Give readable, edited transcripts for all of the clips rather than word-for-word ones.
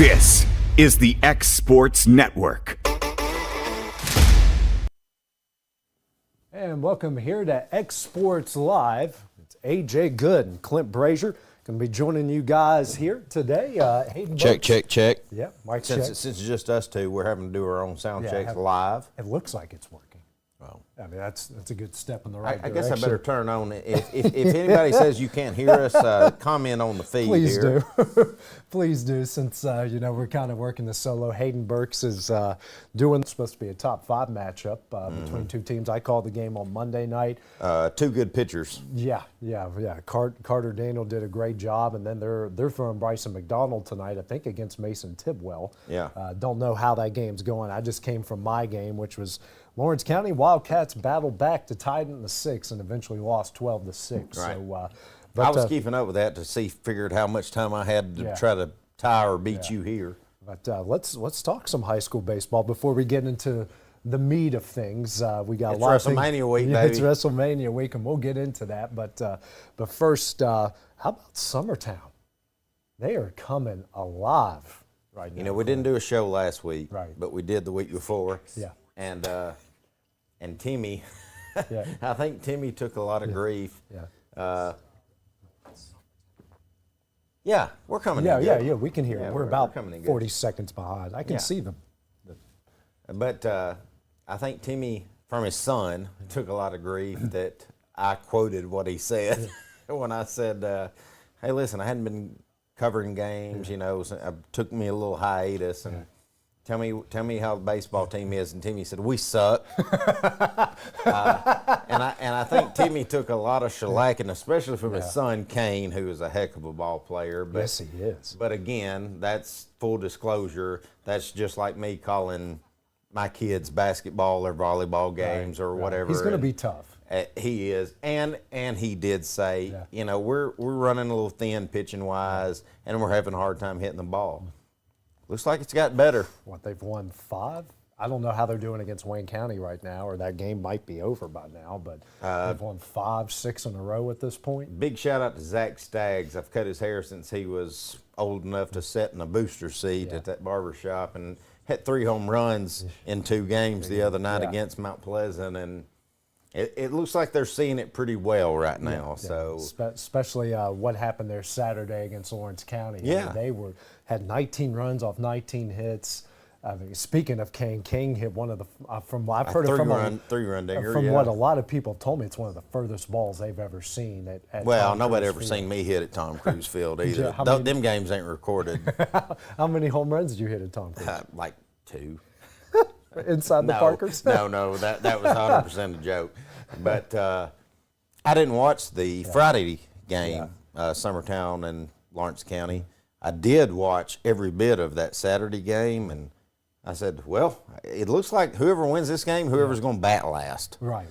This is the X Sports Network. And welcome here to X Sports Live. It's AJ Good and Clint Brazier going to be joining you guys here today. Hayden Check, Brooks. check, check. Yeah, Mike Since check. it's just us two, we're having to do our own sound checks live. It looks like it's working. Well, I mean, that's a good step in the right I direction. guess I better turn on. If anybody says you can't hear us, comment on the feed Please here. do. Please do, since, we're kind of working the solo. Hayden Burks is doing, supposed to be a top 5 matchup between two teams. I called the game on Monday night. Two good pitchers. Yeah. Carter Daniel did a great job, and then they're throwing Bryson McDonald tonight, I think, against Mason Tidwell. Yeah. Don't know how that game's going. I just came from my game, which was Lawrence County Wildcats battled back to tie it in the 6th and eventually lost 12-6. Right. So, I was keeping up with that to figured how much time I had to try to tie or beat you here. But let's talk some high school baseball before we get into the meat of things. We got a lot of things. WrestleMania week, yeah, baby. It's WrestleMania week, and we'll get into that. But first, how about Summertown? They are coming alive right now. You know, we didn't do a show last week, Right. but we did the week before. Yeah. And Timmy, Yeah. I think Timmy took a lot of grief. Yeah. Yeah, we're coming in. Yeah, good. we can hear Yeah, it. we're We're about coming in good. 40 seconds behind. I can Yeah. see them. But I think Timmy, from his son, took a lot of grief that I quoted what he said when I said, hey, listen, I hadn't been covering games, so it took me a little hiatus. And tell me how the baseball team is. And Timmy said, we suck. And I think Timmy took a lot of shellacking, especially from his son, Kane, who is a heck of a ball player. But, Yes, he is. But again, that's full disclosure. That's just like me calling my kids' basketball or volleyball games or whatever. He's going to be tough. He is, and he did say, we're running a little thin pitching wise, and we're having a hard time hitting the ball. Looks like it's got better. What, they've won 5? I don't know how they're doing against Wayne County right now, or that game might be over by now, but they've won 5, 6 in a row at this point. Big shout out to Zach Staggs. I've cut his hair since he was old enough to sit in a booster seat at that barber shop, and hit 3 home runs in 2 games the other night against Mount Pleasant, and it looks like they're seeing it pretty well right now. So especially what happened there Saturday against Lawrence County. I mean, they had 19 runs off 19 hits. I mean, speaking of King hit one of the I've heard it from three-run dinger. From what a lot of people told me, it's one of the furthest balls they've ever seen. At Well, Tom nobody Cruise ever Field. seen me hit at Tom Cruise Field either. how many- Them games ain't recorded. How many home runs did you hit at Tom Cruise? Like 2. Inside the Parkers? No, that was 100% a joke. But I didn't watch the Friday game, Summertown and Lawrence County. I did watch every bit of that Saturday game, and I said, well, it looks like whoever wins this game, whoever's going to bat last. Right.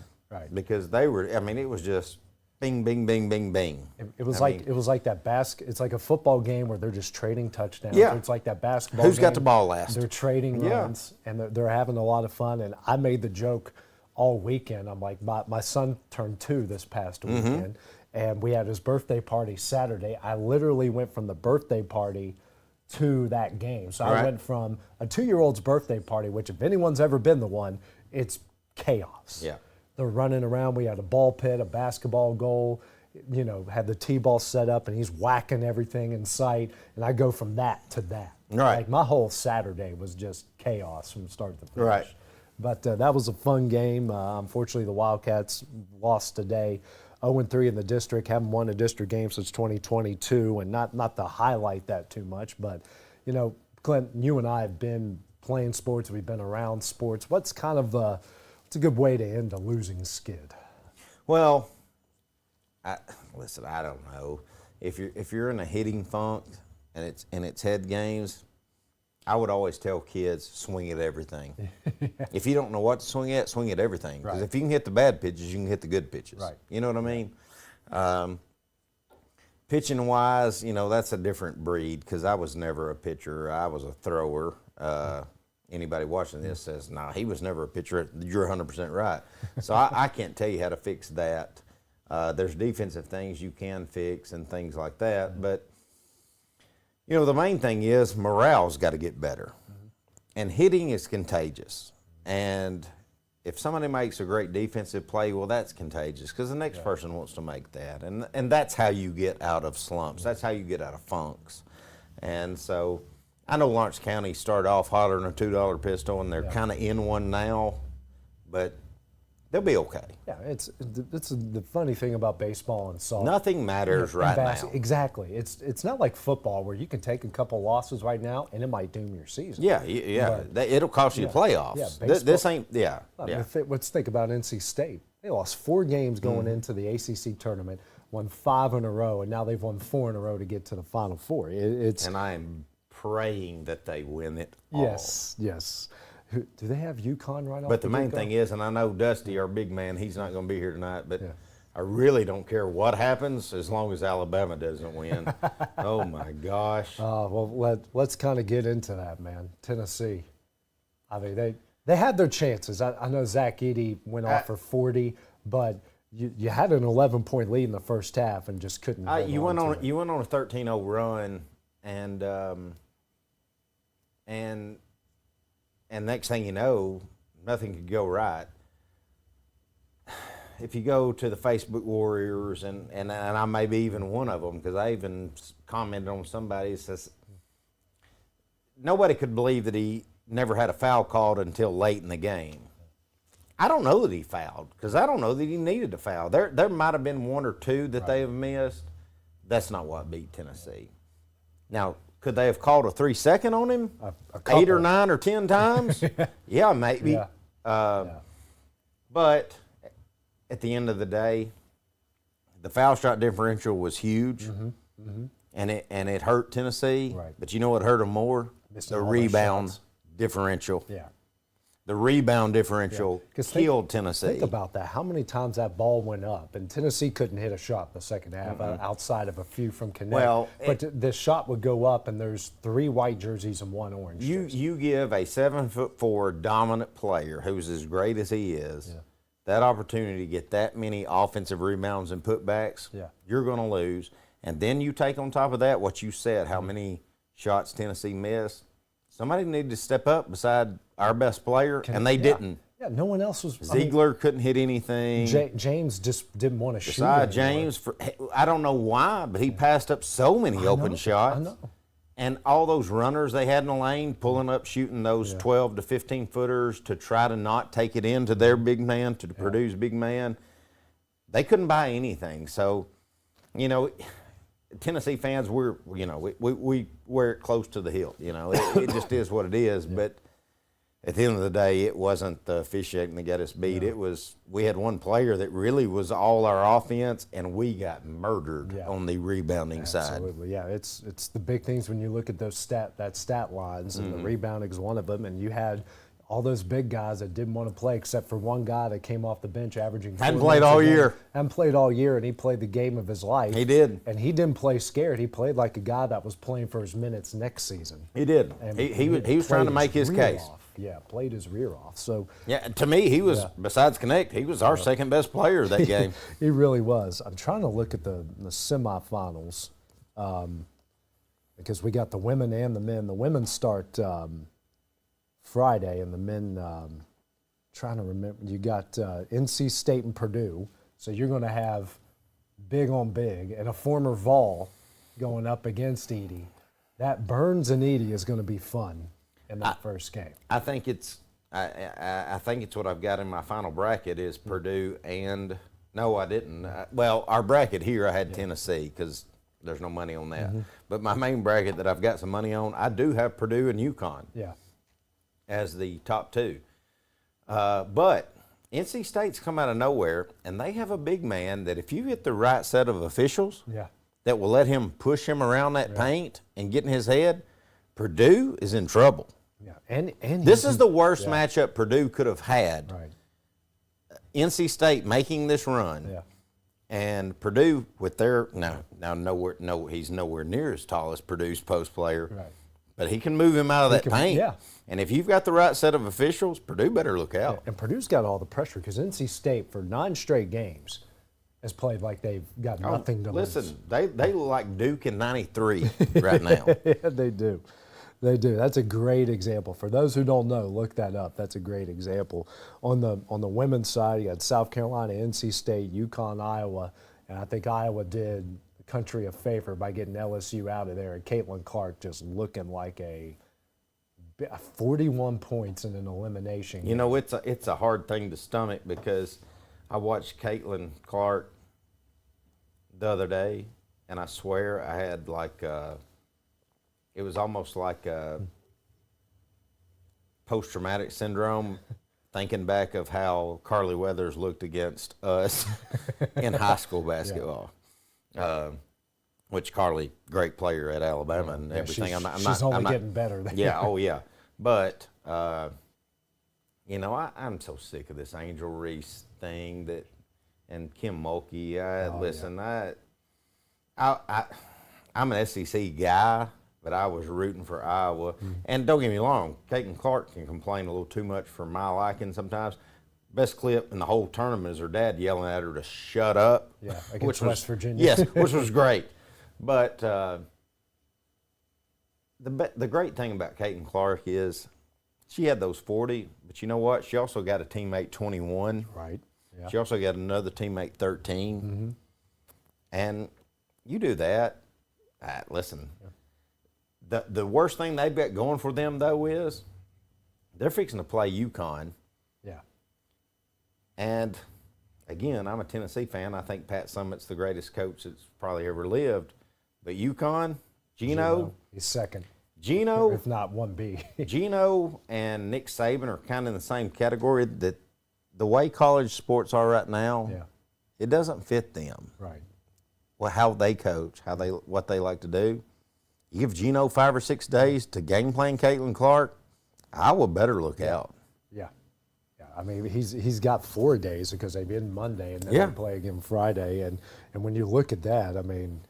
Because they were, it was just bing, bing, bing, bing, bing. It was like that it's like a football game where they're just trading touchdowns. Yeah. It's like that basketball Who's got game. the ball last? They're trading runs, and they're having a lot of fun. And I made the joke all weekend. I'm like, my son turned 2 this past weekend, and we had his birthday party Saturday. I literally went from the birthday party to that game. So I went from a 2-year-old's birthday party, which if anyone's ever been the one, it's chaos. Yeah. They're running around. We had a ball pit, a basketball goal, had the T-ball set up, and he's whacking everything in sight. And I go from that to that. Right. Like my whole Saturday was just chaos from start to finish. Right. But that was a fun game. Unfortunately, the Wildcats lost today. 0-3 in the district, haven't won a district game since 2022, and not to highlight that too much, but, Clint, you and I have been playing sports, we've been around sports. What's kind of what's a good way to end a losing skid? Well, listen, I don't know. If you're in a hitting funk and it's head games, I would always tell kids, swing at everything. If you don't know what to swing at everything. Because if you can hit the bad pitches, you can hit the good pitches. Right. You know what I mean? Pitching wise, that's a different breed because I was never a pitcher. I was a thrower. Anybody watching this says, nah, he was never a pitcher. You're 100% right. So I can't tell you how to fix that. There's defensive things you can fix and things like that. But You know, the main thing is morale's got to get better. And hitting is contagious. And if somebody makes a great defensive play, well, that's contagious because the next person wants to make that. And that's how you get out of slumps. That's how you get out of funks. And so I know Lawrence County started off hotter than a $2 pistol, and they're kind of in one now, but they'll be okay. Yeah, it's the funny thing about baseball and soccer. Nothing matters right now. Exactly. It's not like football where you can take a couple losses right now and it might doom your season. Yeah. It'll cost you the playoffs. Yeah, This ain't. Let's think about NC State. They lost 4 games going into the ACC tournament, won 5 in a row, and now they've won 4 in a row to get to the Final Four. And I am praying that they win it all. Yes. Do they have UConn right off? But the main thing is, and I know Dusty, our big man, he's not going to be here tonight, but I really don't care what happens as long as Alabama doesn't win. Oh, my gosh. Well, let's kind of get into that, man. Tennessee. I mean, they had their chances. I know Zach Edey went off for 40, but you had an 11-point lead in the first half and just couldn't. You went on a 13-0 run, and next thing you know, nothing could go right. If you go to the Facebook Warriors, and I may be even one of them, because I even commented on somebody that says nobody could believe that he never had a foul called until late in the game. I don't know that he fouled, because I don't know that he needed a foul. There might have been 1 or 2 that they have missed. That's not what beat Tennessee. Now, could they have called a 3-second on him? 8 or 9 or 10 times? Yeah, maybe. But at the end of the day, the foul shot differential was huge, and it hurt Tennessee. Right. But you know what hurt them more? Missing The all those rebound shots. differential. Yeah. The rebound differential killed Tennessee. Think about that. How many times that ball went up, and Tennessee couldn't hit a shot in the second half outside of a few from Connect. Well, but the shot would go up, and there's 3 white jerseys and 1 orange jersey. You give a 7'4" dominant player who's as great as he is that opportunity to get that many offensive rebounds and putbacks. You're going to lose, and then you take on top of that what you said, how many shots Tennessee missed. Somebody needed to step up beside our best player, and they didn't. Yeah, no one else was. Ziegler couldn't hit anything. James just didn't want to shoot. Besides James, I don't know why, but he passed up so many open shots. I know. And all those runners they had in the lane, pulling up, shooting those 12 to 15 footers to try to not take it into their big man, to produce big man, they couldn't buy anything. So, you know, Tennessee fans, we wear it close to the hilt. You know, it just is what it is. But at the end of the day, it wasn't the officiating that got us beat. It was, we had one player that really was all our offense, and we got murdered on the rebounding side. Absolutely, yeah. It's the big things when you look at those stat lines, and the rebounding is one of them. And you had all those big guys that didn't want to play, except for one guy that came off the bench averaging 4 Hadn't played minutes all a game. year. Hadn't played all year, and he played the game of his life. He did. And he didn't play scared. He played like a guy that was playing for his minutes next season. He did. And He was trying to make his rear case. off. Yeah, played his rear off. So Yeah, to me, he was, besides Connect, he was our second best player that game. he really was. I'm trying to look at the semifinals because we got the women and the men. The women start Friday, and the men, trying to remember, you got NC State and Purdue. So you're going to have big on big, and a former Vol going up against Edey. That Burns and Edey is going to be fun in that first game. I think it's what I've got in my final bracket is Purdue and no, I didn't. Well, our bracket here I had Tennessee because there's no money on that. But my main bracket that I've got some money on, I do have Purdue and UConn as the top 2. But NC State's come out of nowhere, and they have a big man that if you get the right set of officials that will let him push him around that paint and get in his head, Purdue is in trouble. Yeah, and This is the worst matchup Purdue could have had. Right. NC State making this run, and Purdue with their he's nowhere near as tall as Purdue's post player, but he can move him out of that paint. Yeah. And if you've got the right set of officials, Purdue better look out. And Purdue's got all the pressure because NC State for 9 straight games has played like they've got nothing to lose. Listen, they look like Duke in '93 right now. Yeah, they do. They do. That's a great example. For those who don't know, look that up. That's a great example. On the women's side, you got South Carolina, NC State, UConn, Iowa, and I think Iowa did the country a favor by getting LSU out of there. And Caitlin Clark just looking like a 41 points in an elimination game. You know, it's a hard thing to stomach because I watched Caitlin Clark the other day, and I swear I had like it was almost like a post-traumatic syndrome, thinking back of how Carly Weathers looked against us in high school basketball. Which Carly, great player at Alabama and everything. She's only getting better. Yeah, oh yeah. But, you know, I'm so sick of this Angel Reese thing and Kim Mulkey. Listen, I'm an SEC guy, but I was rooting for Iowa. And don't get me wrong, Caitlin Clark can complain a little too much for my liking sometimes. Best clip in the whole tournament is her dad yelling at her to shut up. Yeah, against West Virginia. Yes, which was great. But the great thing about Caitlin Clark is she had those 40, but you know what? She also got a teammate 21. Right. Yeah. She also got another teammate 13. And you do that. Listen, the worst thing they've got going for them, though, is they're fixing to play UConn. Yeah. And, again, I'm a Tennessee fan. I think Pat Summitt's the greatest coach that's probably ever lived. But UConn, Gino. He's second. Gino. If not 1B. Gino and Nick Saban are kind of in the same category. That the way college sports are right now, it doesn't fit them. Right. Well, how they coach, what they like to do. You give Gino 5 or 6 days to game plan Caitlin Clark, I will better look out. Yeah. I mean, he's got 4 days because they end Monday and then they play again Friday. And when you look at that, I mean,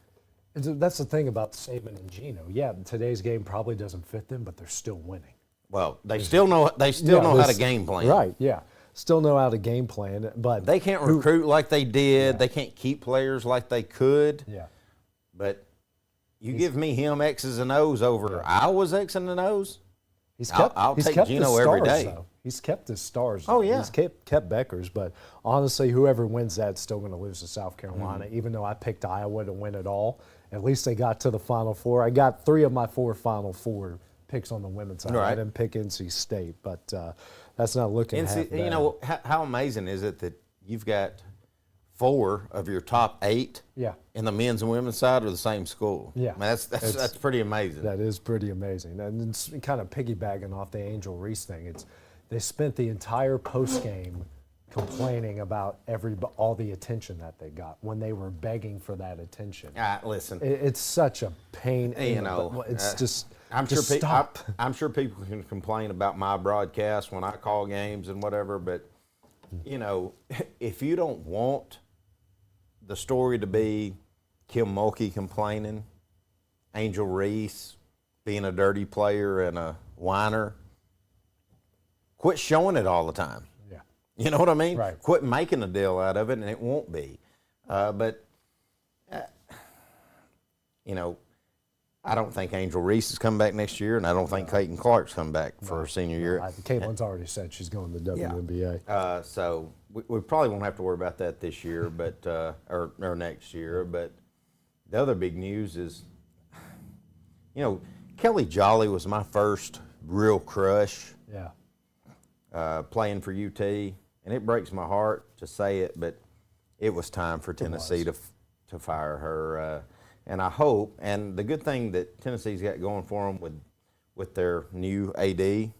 that's the thing about Saban and Gino. Yeah, today's game probably doesn't fit them, but they're still winning. Well, they still know how to game plan. Right, yeah. Still know how to game plan, but they can't recruit like they did. They can't keep players like they could. Yeah. But you give me him X's and O's over Iowa's X and O's. I'll take Gino every day. Though. He's kept his stars. Oh, yeah. He's kept Becker's, but honestly, whoever wins that's still going to lose to South Carolina, even though I picked Iowa to win it all. At least they got to the Final Four. I got 3 of my 4 Final Four picks on the women's side. Right. I didn't pick NC State, but that's not looking half bad. You know, how amazing is it that you've got 4 of your top 8 in the men's and women's side are the same school? Yeah. I mean, that's pretty amazing. That is pretty amazing. And it's kind of piggybacking off the Angel Reese thing. They spent the entire postgame complaining about all the attention that they got when they were begging for that attention. Listen, it's such a pain. You know, it's just. I'm sure people can complain about my broadcast when I call games and whatever, but you know, if you don't want the story to be Kim Mulkey complaining, Angel Reese being a dirty player and a whiner, quit showing it all the time. Yeah. You know what I mean? Right. Quit making a deal out of it, and it won't be. You know, I don't think Angel Reese is coming back next year, and I don't think Caitlin Clark's coming back for her senior year. Caitlin's already said she's going to the WNBA. So we probably won't have to worry about that this year, but or next year. But the other big news is, you know, Kelly Jolly was my first real crush. Yeah. Playing for UT, and it breaks my heart to say it, but it was time for Tennessee to fire her. And I hope, and the good thing that Tennessee's got going for them with their new AD is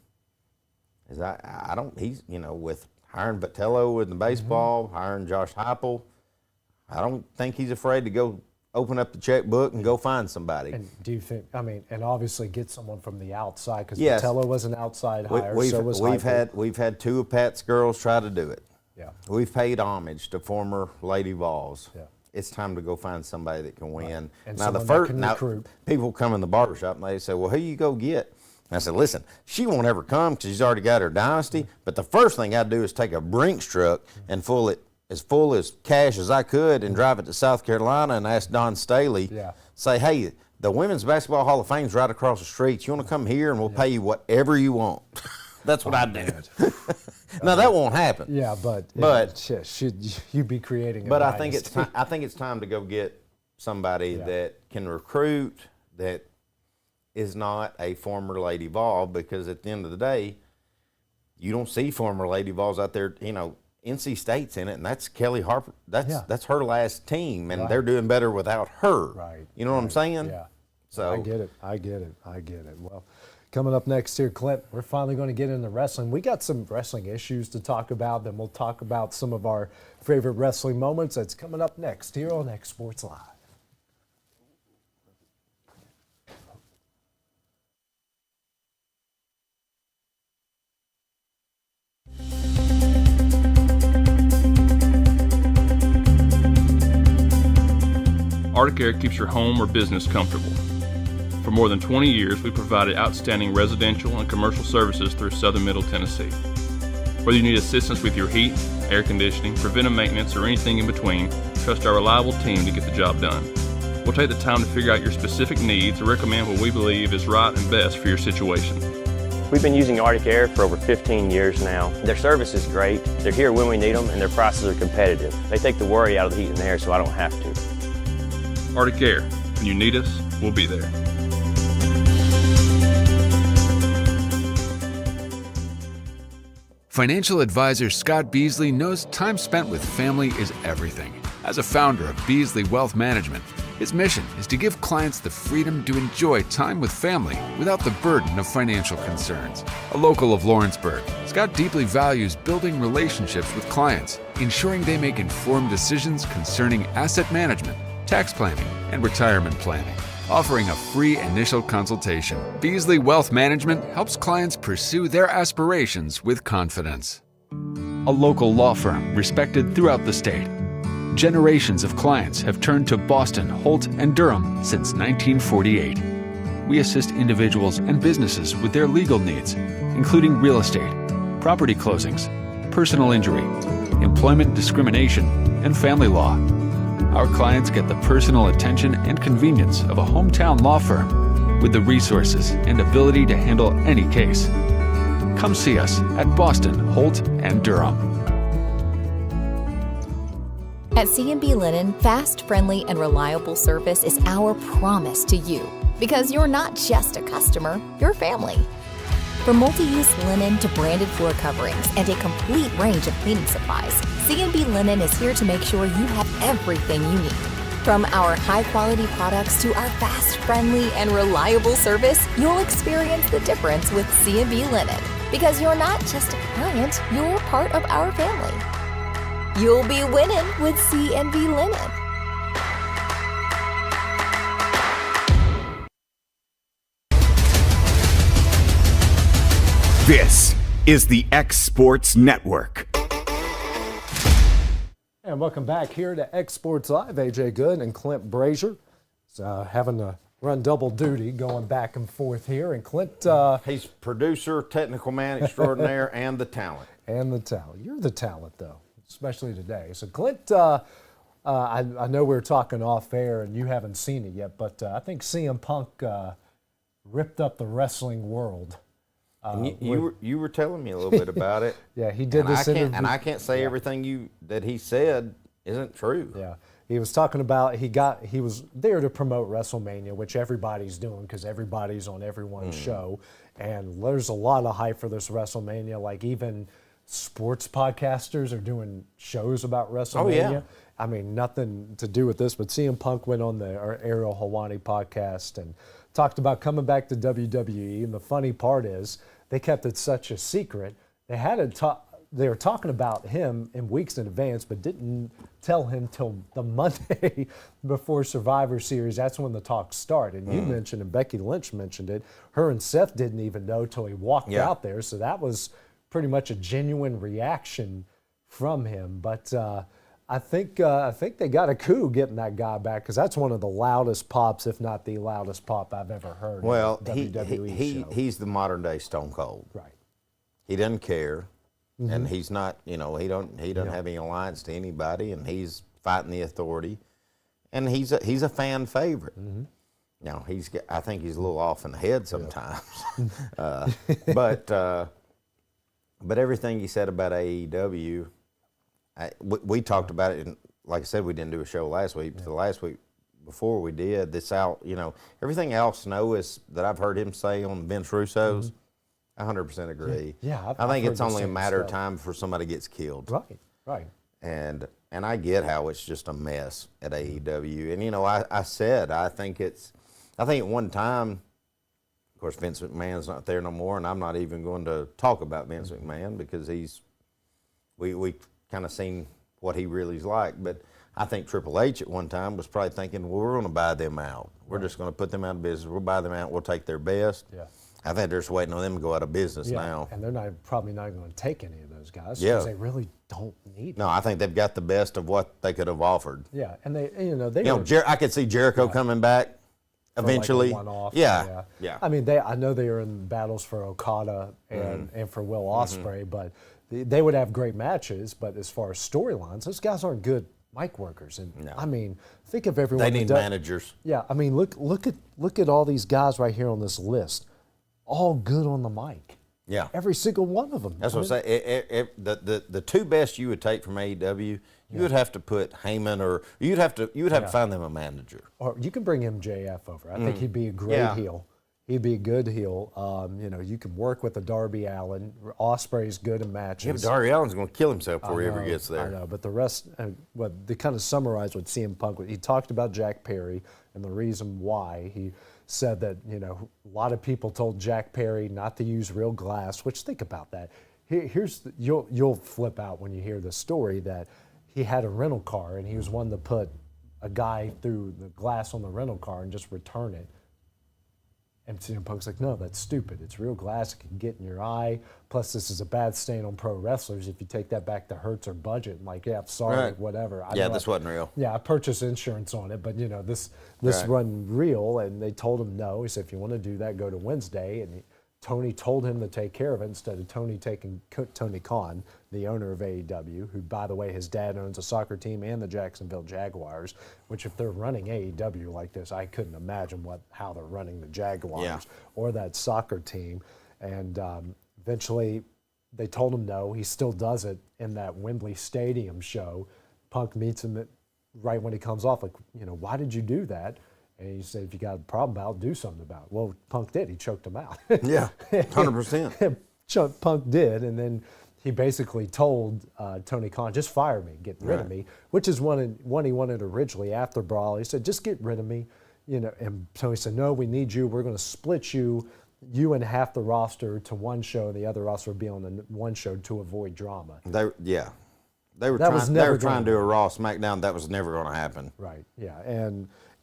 he's, you know, with hiring Vitello in the baseball, hiring Josh Heupel, I don't think he's afraid to go open up the checkbook and go find somebody. And do you think, I mean, and obviously get someone from the outside, because Vitello was an outside hire, so was Heupel. We've had 2 of Pat's girls try to do it. Yeah. We've paid homage to former Lady Vols. Yeah. It's time to go find somebody that can win. Right. And now people come in the barbershop and they say, well, who you go get? And I said, listen, she won't ever come because she's already got her dynasty, but the first thing I do is take a Brinks truck and fill it as full as cash as I could and drive it to South Carolina and ask Don Staley, say, hey, the Women's Basketball Hall of Fame's right across the street. You want to come here and we'll pay you whatever you want. That's what I do. Now that won't happen. Yeah, but should you be creating? But I think it's time to go get somebody that can recruit, that is not a former Lady Vol, because at the end of the day, you don't see former Lady Vols out there. You know, NC State's in it, and that's Kelly Harper. That's her last team, and they're doing better without her. Right. You know what I'm saying? Yeah. So I get it. Well, coming up next here, Clint, we're finally going to get into wrestling. We got some wrestling issues to talk about. Then we'll talk about some of our favorite wrestling moments. That's coming up next here on X Sports Live. Arctic Air keeps your home or business comfortable. For more than 20 years, we provided outstanding residential and commercial services through Southern Middle Tennessee. Whether you need assistance with your heat, air conditioning, preventive maintenance, or anything in between, trust our reliable team to get the job done. We'll take the time to figure out your specific needs and recommend what we believe is right and best for your situation. We've been using Arctic Air for over 15 years now. Their service is great, they're here when we need them, and their prices are competitive. They take the worry out of the heat and air so I don't have to. Arctic Air. When you need us, we'll be there. Financial advisor Scott Beasley knows time spent with family is everything. As a founder of Beasley Wealth Management, his mission is to give clients the freedom to enjoy time with family without the burden of financial concerns. A local of Lawrenceburg, Scott deeply values building relationships with clients, ensuring they make informed decisions concerning asset management, tax planning, and retirement planning. Offering a free initial consultation, Beasley Wealth Management helps clients pursue their aspirations with confidence. A local law firm respected throughout the state. Generations of clients have turned to Boston, Holt, and Durham since 1948. We assist individuals and businesses with their legal needs, including real estate, property closings, personal injury, employment discrimination, and family law. Our clients get the personal attention and convenience of a hometown law firm with the resources and ability to handle any case. Come see us at Boston, Holt, and Durham. At C&B Linen, fast, friendly, and reliable service is our promise to you, because you're not just a customer, you're family. From multi-use linen to branded floor coverings and a complete range of cleaning supplies, C&B Linen is here to make sure you have everything you need. From our high-quality products to our fast, friendly, and reliable service, you'll experience the difference with C&B Linen. Because you're not just a client, you're part of our family. You'll be winning with C&B Linen. This is the X Sports Network. And welcome back here to X Sports Live. AJ Good and Clint Brazier having to run double duty, going back and forth here. And Clint, he's producer, technical man extraordinaire, and the talent. And the talent. You're the talent, though, especially today. So, Clint, I know we were talking off air, and you haven't seen it yet, but I think CM Punk ripped up the wrestling world. You were telling me a little bit about it. Yeah, he did this interview. And I can't say everything that he said isn't true. Yeah, he was talking about he was there to promote WrestleMania, which everybody's doing because everybody's on everyone's show, and there's a lot of hype for this WrestleMania. Like even sports podcasters are doing shows about WrestleMania. Oh, yeah. I mean, nothing to do with this, but CM Punk went on the Ariel Helwani podcast and talked about coming back to WWE. And the funny part is they kept it such a secret. They were talking about him in weeks in advance, but didn't tell him till the Monday before Survivor Series. That's when the talks started. And you mentioned, and Becky Lynch mentioned it, her and Seth didn't even know till he walked out there. So that was pretty much a genuine reaction from him. But I think they got a coup getting that guy back, because that's one of the loudest pops, if not the loudest pop I've ever heard. Well, WWE show. he's the modern day Stone Cold. Right. He doesn't care. and he's not, he doesn't have any alliance to anybody, and he's fighting the authority, and he's a fan favorite. Now I think he's a little off in the head sometimes, but everything he said about AEW, we talked about it, and like I said, we didn't do a show last week. But the last week before we did, everything Al Snow that I've heard him say on Vince Russo's, 100% agree. Yeah, I think I've it's heard the only a same matter of stuff. time before somebody gets killed. Right. And I get how it's just a mess at AEW. And I said I think at one time, of course, Vince McMahon's not there no more, and I'm not even going to talk about Vince McMahon because we kind of seen what he really is like. But I think Triple H at one time was probably thinking, well, we're going to buy them out. We're just going to put them out of business. We'll buy them out. We'll take their best. Yeah. I think they're just waiting on them to go out of business now. And they're probably not going to take any of those guys Yeah. because they really don't need them. No, I think they've got the best of what they could have offered. Yeah, and they I could see Jericho coming back eventually. Like a one-off. Yeah. I mean, I know they are in battles for Okada and for Will Ospreay, but they would have great matches. But as far as storylines, those guys aren't good mic workers. And No. I mean, think of everyone. They that need does- managers. Yeah, I mean, look at all these guys right here on this list, all good on the mic. Yeah. Every single one of them. That's what I'm saying. The two best you would take from AEW, you would have to put Heyman, or you would have to find them a manager. Or you can bring MJF over. I think he'd be a great Yeah. heel. He'd be a good heel. You can work with a Darby Allin. Ospreay's good in matches. Yeah, but Darby Allin's going to kill himself before he ever gets there. I know, but the rest, they kind of summarized what CM Punk was. He talked about Jack Perry and the reason why. He said that, a lot of people told Jack Perry not to use real glass, which, think about that. You'll flip out when you hear the story that he had a rental car and he was one to put a guy through the glass on the rental car and just return it. And CM Punk's like, no, that's stupid. It's real glass. It can get in your eye. Plus, this is a bad stain on pro wrestlers. If you take that back to Hertz or Budget, I'm like, yeah, I'm sorry, Right. whatever. This wasn't real. Yeah, I purchased insurance on it, but this Right. wasn't real. And they told him no. He said, if you want to do that, go to Wednesday. And Tony told him to take care of it instead of Tony taking Tony Khan, the owner of AEW, who, by the way, his dad owns a soccer team and the Jacksonville Jaguars, which if they're running AEW like this, I couldn't imagine how they're running the Jaguars or that soccer team. And eventually they told him no. He still does it in that Wembley Stadium show. Punk meets him right when he comes off, like, why did you do that? And he said, if you got a problem about it, do something about it. Well, Punk did. He choked him out. Yeah, 100%. Punk did, and then he basically told Tony Khan, just fire me, get rid of me, which is one he wanted originally after Brawl. He said, just get rid of me. And Tony said, no, we need you. We're going to split you and half the roster to one show, and the other roster will be on the one show to avoid drama. They were That trying to do a Raw SmackDown. That was never going to happen. Right, yeah.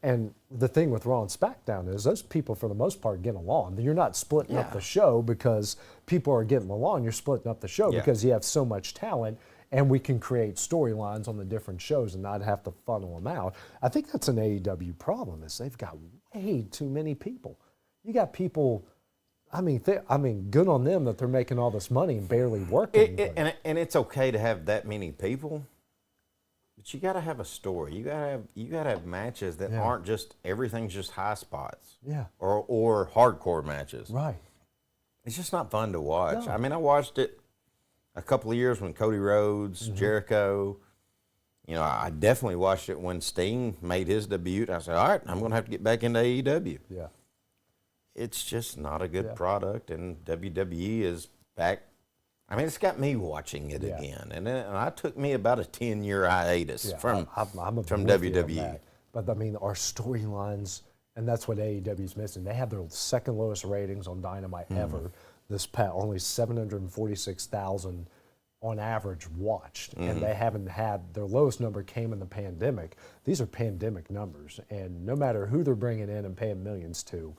And the thing with Raw and SmackDown is those people, for the most part, get along. You're not splitting up the show because people are getting along. You're splitting up the show because you have so much talent, and we can create storylines on the different shows and not have to funnel them out. I think that's an AEW problem, is they've got way too many people. You got people, good on them that they're making all this money and barely working. And it's okay to have that many people. But you got to have a story. You got to have matches that aren't just everything's just high spots. Yeah. Or hardcore matches. Right. It's just not fun to watch. No. I mean, I watched it a couple of years when Cody Rhodes, Jericho. I definitely watched it when Sting made his debut. I said, all right, I'm going to have to get back into AEW. Yeah. It's just not a good product, and WWE is back. I mean, it's got me watching it again, and I took me about a 10-year hiatus from I'm with you on WWE. that. But our storylines, and that's what AEW's missing. They have their second lowest ratings on Dynamite ever. This past only 746,000 on average watched, and they haven't had their lowest number came in the pandemic. These are pandemic numbers, and no matter who they're bringing in and paying millions to,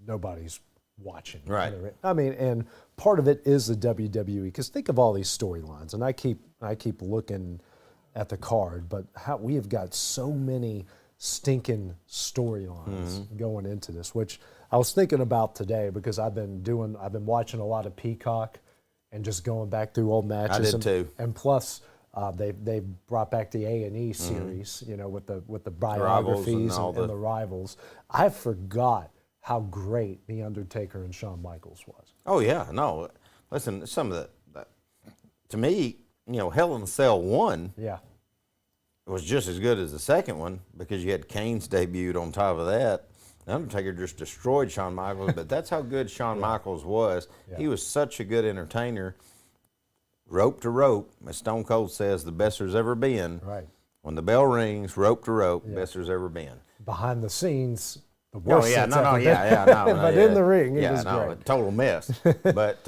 nobody's watching. Right. I mean, and part of it is the WWE, because think of all these storylines, and I keep looking at the card, but how we have got so many stinking storylines going into this, which I was thinking about today because I've been watching a lot of Peacock, and just going back through old matches. I did and, too. And plus, they brought back the A&E series, you know, with the biographies and the rivals. I forgot how great The Undertaker and Shawn Michaels was. Oh yeah, no. Listen, some of the to me, you know, Hell in a Cell 1 Yeah. was just as good as the second one because you had Kane's debuted on top of that. The Undertaker just destroyed Shawn Michaels, but that's how good Shawn Michaels was. Yeah. He was such a good entertainer. Rope to rope, as Stone Cold says, the best there's ever been. Right. When the bell rings, rope to rope, best there's ever been. Behind the scenes, the Oh worst. yeah, it's no, ever yeah, been. yeah, no. But yeah, in the ring, it yeah, was no, great. a total mess. But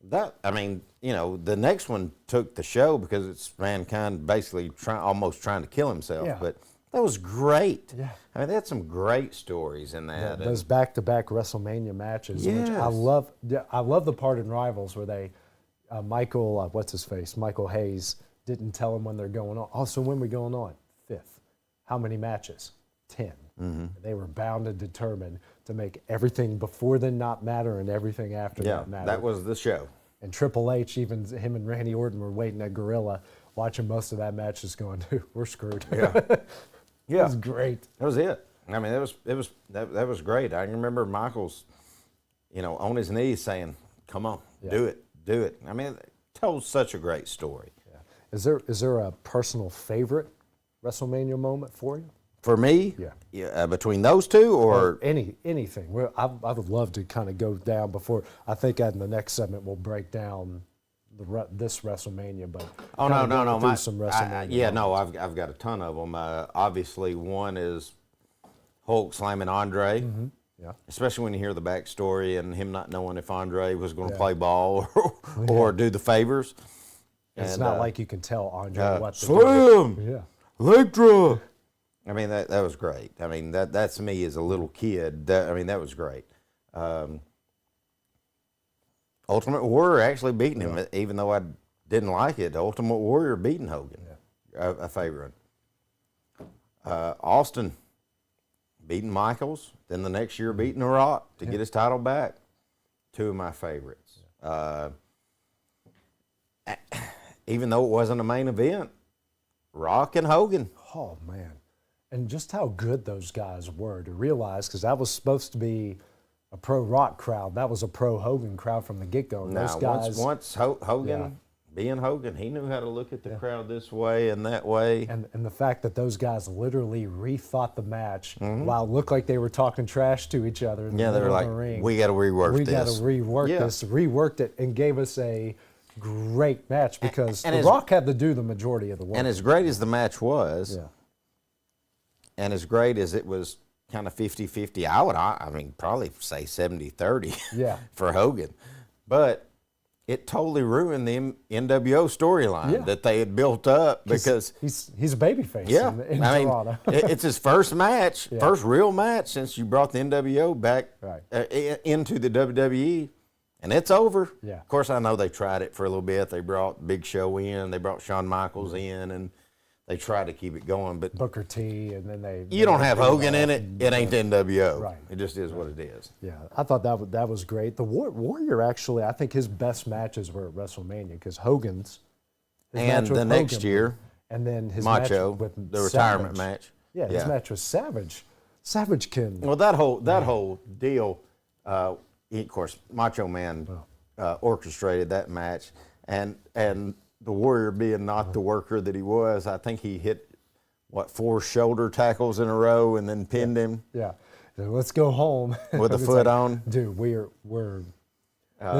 that, I mean, you know, the next one took the show because it's mankind basically almost trying to kill himself. Yeah. But that was great. Yeah. I mean, they had some great stories in that. Those back-to-back WrestleMania matches, which I Yes. love. I love the part in Rivals where they, Michael, what's his face, Michael Hayes, didn't tell him when they're going on. Oh, so when we going on? 5th. How many matches? 10. Mm-hmm. They were bound and determined to make everything before then not matter and everything after Yeah, that matter. that was the show. And Triple H, even him and Randy Orton were waiting at Gorilla, watching most of that match, just going, dude, we're screwed. Yeah. It Yeah. was great. That was it. I mean, that was great. I can remember Michaels, you know, on his knees saying, "Come on, do it, do it." I mean, it told such a great story. Yeah. Is there a personal favorite WrestleMania moment for you? For me, Yeah. Between those two, or Anything. Well, I would love to kind of go down before. I think in the next segment we'll break down this WrestleMania. But oh kinda no, going through my, some WrestleMania. I've got a ton of them. Obviously, one is Hulk slamming Andre. Yeah. Especially when you hear the backstory and him not knowing if Andre was going to Yeah. play ball or do the favors. It's And, not like you can tell Andre what to slam, do. Yeah. Electra. I mean, that was great. I mean, that's me as a little kid. That was great. Ultimate Warrior actually beating him, even though I didn't like it. Ultimate Warrior beating Hogan, a favorite. Austin beating Michaels, then the next year beating The Rock to get his title back. Two of my favorites. Even though it wasn't a main event, Rock and Hogan. Oh man, and just how good those guys were to realize, because that was supposed to be a pro Rock crowd. That was a pro Hogan crowd from the get go. Those Now, guys. once Hogan, being Hogan, he knew how to look at the crowd this way and that way. And the fact that those guys literally rethought the match while it looked like they were talking trash to each other. In the they were middle of like, the ring. we got to rework We this. got to rework this. Reworked it and gave us a great match because and The as- Rock had to do the majority of the work. And as great as the match was, yeah. and as great as it was kind of 50-50, I mean, probably say 70-30 Yeah. for Hogan. But it totally ruined the NWO storyline Yeah. that they had built up because he's a babyface. yeah, in I mean, Toronto. it's his first match, first real match since you brought the NWO back Right. Into the WWE, and it's over. Yeah. Of course, I know they tried it for a little bit. They brought Big Show in, they brought Shawn Michaels in, and they tried to keep it going. But Booker T, and then they. you don't have Hogan in it, it ain't the NWO. Right. It just is what it is. Yeah, I thought that was great. The Warrior actually, I think his best matches were at WrestleMania because Hogan's. his And match with the next Hogan, year, and then his Macho, match with the retirement Savage. match. Yeah, his match with Savage. Savage can. Well, that whole deal, of course, Macho Man orchestrated that match, and the Warrior being not the worker that he was, I think he hit 4 shoulder tackles in a row and then pinned him Yeah, so let's go home with the It's foot like, on. Dude, we're.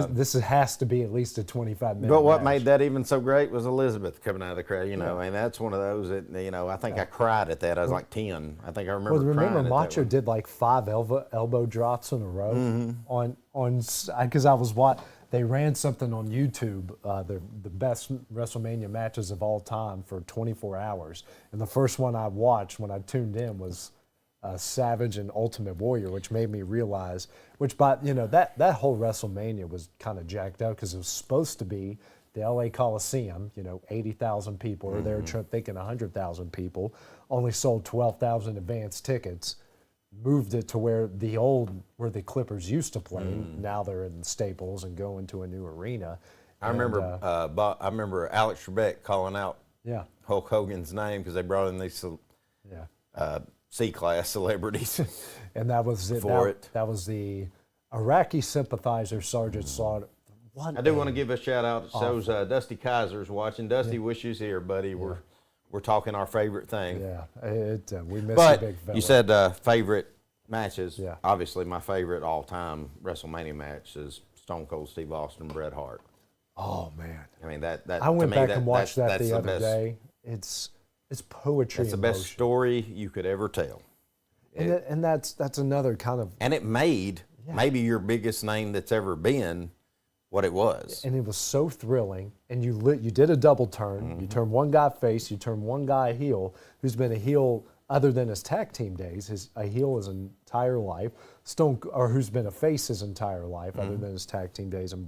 This has to be at least a 25-minute. But what match. made that even so great was Elizabeth coming out of the crowd. You know, and that's one of those that I think I cried at that. I was like 10. I think I remember. Well, remember crying at Macho that one. did like 5 elbow drops in a row on because I was they ran something on YouTube, the best WrestleMania matches of all time for 24 hours, and the first one I watched when I tuned in was Savage and Ultimate Warrior, which made me realize, that whole WrestleMania was kind of jacked out because it was supposed to be the LA Coliseum, 80,000 people, or they were thinking 100,000 people, only sold 12,000 advance tickets, moved it to where the Clippers used to play. Now they're in Staples and going to a new arena. I remember I remember Alex Trebek calling out Yeah. Hulk Hogan's name because they brought in these C-class celebrities. And that was it. For that, it. that was the Iraqi sympathizer, Sergeant Slaughter. What I do a- want to give a shout out. It shows Dusty Kaiser's watching. Dusty, wish you was here, buddy. We're talking our favorite thing. Yeah, we miss But you, big fella. you said favorite matches. Yeah. Obviously, my favorite all-time WrestleMania match is Stone Cold Steve Austin, Bret Hart. Oh man, I mean that. I went to me, back and watched that that's the other best, day. It's poetry. That's the in best motion. story you could ever tell. And that's another kind of. And it made maybe your biggest name that's ever been what it was. And it was so thrilling. And you did a double turn. Mm-hmm. You turned one guy face. You turned one guy heel, who's been a heel other than his tag team days. A heel his entire life. Who's been a face his entire life, other Mm-hmm. than his tag team days. And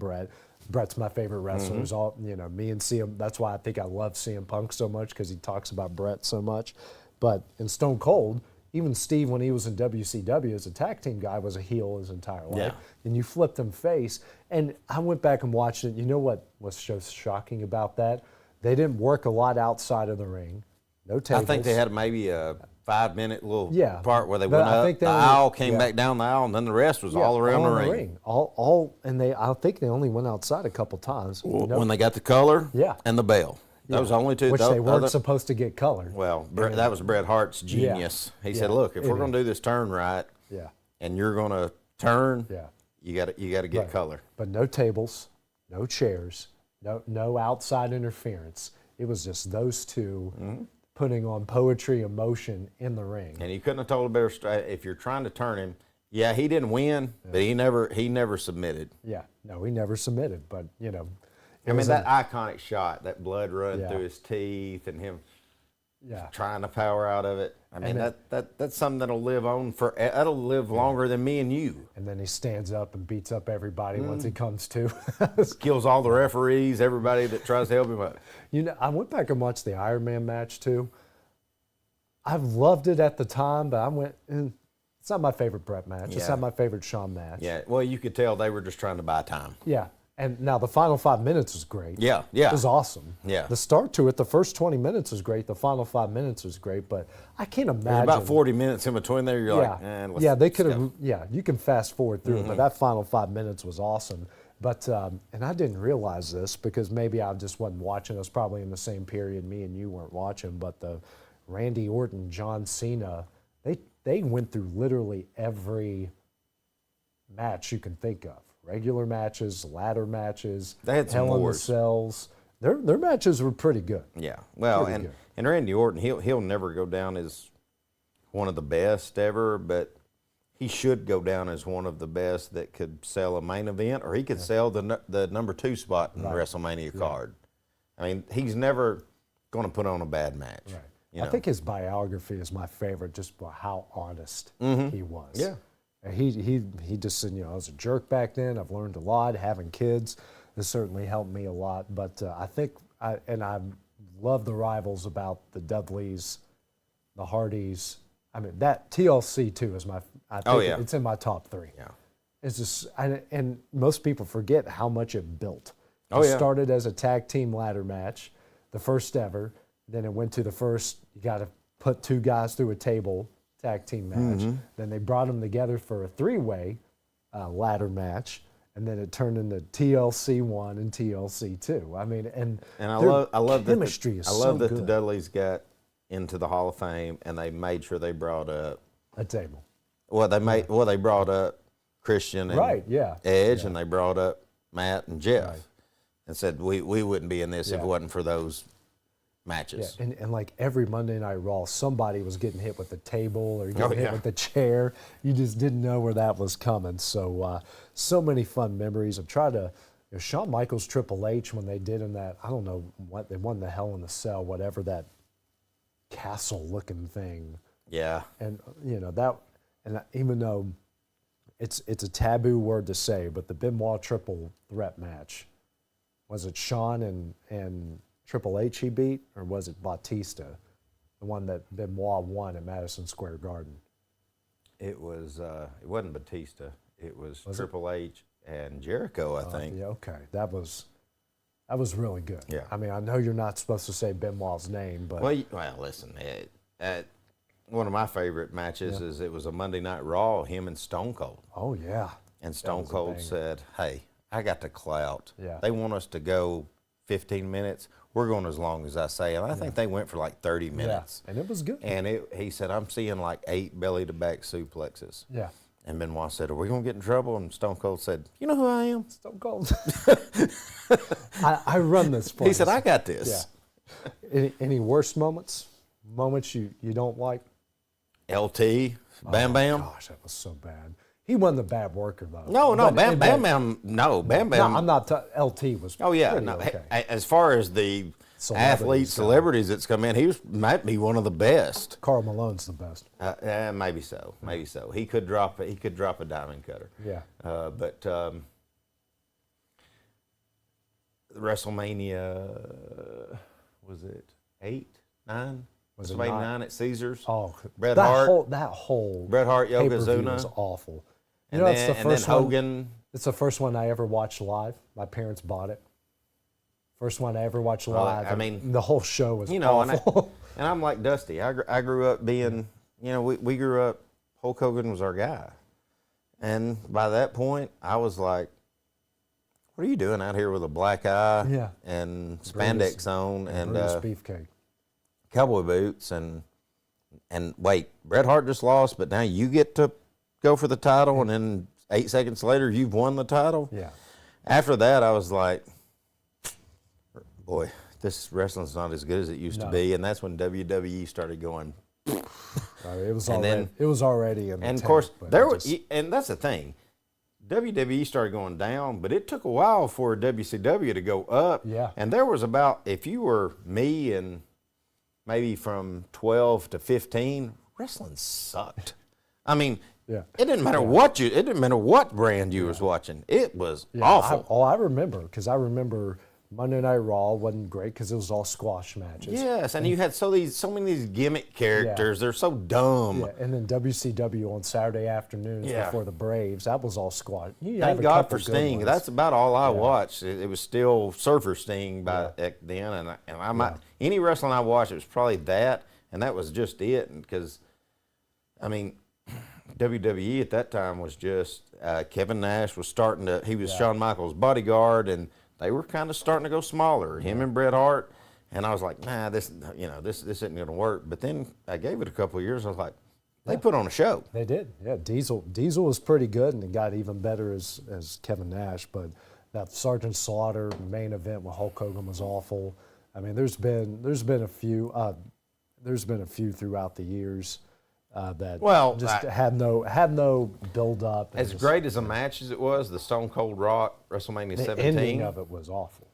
Brett's my favorite wrestler. Mm-hmm. All me and CM. That's why I think I love CM Punk so much, because he talks about Brett so much. But in Stone Cold, even Steve, when he was in WCW as a tag team guy, was a heel his entire life. Yeah. And you flipped him face. And I went back and watched it. You know what was so shocking about that? They didn't work a lot outside of the ring. No tables. I think they had maybe a 5-minute little Yeah. part where they But went I up think the they only- aisle, came yeah. back down the aisle, and then the rest was all around all the in ring. And I think they only went outside a couple times. No- When they got the color Yeah. and the bell. yeah, Those only two. Which those they weren't other- supposed to get colored. Well, that was Bret Hart's genius. He said, "Look, if we're going to do this turn right, Yeah. and you're going to turn, Yeah. you got to get Right. color." But no tables, no chairs, no outside interference. It was just those two putting on poetry, emotion in the ring. And you couldn't have told a better story. If you're trying to turn him, yeah, he didn't win, but he never submitted. Yeah, no, he never submitted, but I mean, that iconic shot, that blood running Yeah. through his teeth, and him yeah. trying to power out of it. I mean, And that's something that'll live on that'll live longer than me and you. And then he stands up and beats up everybody once he Mm. comes to. Kills all the referees, everybody that tries to help him out. I went back and watched the Iron Man match too. I've loved it at the time, but it's not my favorite Brett match. It's Yeah. not my favorite Shawn match. Yeah, well, you could tell they were just trying to buy time. Yeah. And now the final 5 minutes was great. Yeah. It was awesome. Yeah. The start to it, the first 20 minutes was great. The final 5 minutes was great, but I can't imagine. There's about 40 minutes in between there. You're like, let's they could go. have. Yeah, you can fast forward through it, but that final 5 minutes was awesome. But and I didn't realize this because maybe I just wasn't watching. It was probably in the same period me and you weren't watching. But the Randy Orton, John Cena, they went through literally every match you can think of. Regular matches, ladder matches, They had some Hell in the wars. Cells. Their matches were pretty good. Yeah, well, Pretty good. and Randy Orton, he'll never go down as one of the best ever, but he should go down as one of the best that could sell a main event, or he could sell the number 2 spot in the WrestleMania card. I mean, he's never going to put on a bad match. Right. You I know? think his biography is my favorite, just for how honest he was. Yeah. And he just said, I was a jerk back then. I've learned a lot. Having kids has certainly helped me a lot. But I think, I love the rivals about the Dudleys, the Hardys. I mean, that TLC too is I think yeah. it's in my top 3. Yeah. It's just, and most people forget how much it built. Oh, It yeah. started as a tag team ladder match, the first ever. Then it went to the first, you got to put 2 guys through a table tag team match. Mm-hmm. Then they brought them together for a 3-way ladder match. And then it turned into TLC 1 and TLC 2. I mean, and And their I love chemistry is I love so that good. the Dudleys got into the Hall of Fame, and they made sure they brought up. A table. They brought up Christian and Right, yeah. Edge, and they brought up Matt and Jeff, Right. and said we wouldn't be in this if Yeah. it wasn't for those Yeah, matches. and like every Monday Night Raw, somebody was getting hit with the table or getting hit yeah. with the chair. You just didn't know where that was coming. So, so many fun memories. I've tried to, Shawn Michaels, Triple H, when they did in that, I don't know what, they won the Hell in the Cell, whatever that castle-looking thing. Yeah, And, that, and even though it's a taboo word to say, but the Benoit triple threat match, was it Shawn and Triple H he beat, or was it Batista, the one that Benoit won at Madison Square Garden? it was. It wasn't Batista. It was Triple H and Jericho, I think. Yeah, okay, that was That was really good. Yeah. I mean, I know you're not supposed to say Benoit's name, but Well, listen, one of my favorite matches is it was a Monday Night Raw, him and Stone Cold. oh yeah. And Stone was a Cold banger. said, hey, I got the clout. Yeah. They want us to go 15 minutes. We're going as long as I say. And I think they went for like 30 minutes. Yeah. And it was good. And he said, I'm seeing like 8 belly-to-back suplexes. Yeah. And Benoit said, are we going to get in trouble? And Stone Cold said, you know who I am? Stone Cold. I run this place. He said, I got this. Yeah. Any worst moments? Moments you don't like? LT, Bam Bam. Gosh, that was so bad. He wasn't the bad worker though. No, But Bam it- Bam Bam. No, Bam Bam. No, I'm not. LT was. Oh yeah, pretty no. Okay. As far as the Celebrities, celebrities that's come in, might be one of the best. Carl Malone's the best. Maybe so. Maybe so. He could drop a diamond cutter. Yeah. But WrestleMania, was it 8, 9? Was it WrestleMania 9? 9 at Caesars? Oh, Bret that Hart. That whole Bret Hart, pay-per-view Yokozuna. was awful. You And know, then, it's the and then first one. Hogan. It's the first one I ever watched live. My parents bought it. First one I ever watched live. I mean, the whole show was And, awful. and I'm like Dusty. I grew up being, we grew up, Hulk Hogan was our guy. And by that point, I was like, what are you doing out here with a black eye Yeah. and Brutus- spandex on and Brutus Beefcake. cowboy boots and wait, Bret Hart just lost, but now you get to go for the title, and then 8 seconds later you've won the title. Yeah. After that, I was like, boy, this wrestling's not as good as it used to be, and that's when WWE started going. It was And already. then- It was already in the And of tank, course, but there it was, just- and that's the thing. WWE started going down, but it took a while for WCW to go up. Yeah. And there was about, if you were me and maybe from 12 to 15, wrestling sucked. I mean, Yeah. it didn't matter it didn't matter what brand you was watching. It was Yeah, awful. I remember because I remember Monday Night Raw wasn't great because it was all squash matches. Yes, and you had so many of these gimmick characters. They're so dumb. Yeah, and then WCW on Saturday afternoons Yeah. before the Braves. That was all squash. You had Thank a God couple for good Sting. ones. That's about all I watched. It was still Surfer Sting then, and I might any wrestling I watched, it was probably that, and that was just it. Because, I mean, WWE at that time was just Kevin Nash was starting to. He was Shawn Michaels' bodyguard, and they were kind of starting to go smaller. Him and Bret Hart, and I was like, nah, this isn't going to work. But then I gave it a couple of years. I was like, they put on a show. They did. Yeah, Diesel was pretty good, and it got even better as Kevin Nash. But that Sergeant Slaughter main event with Hulk Hogan was awful. I mean, there's been a few throughout the years that just had no build up. As great as a match as it was, the Stone Cold Rock WrestleMania the 17. ending of it was awful.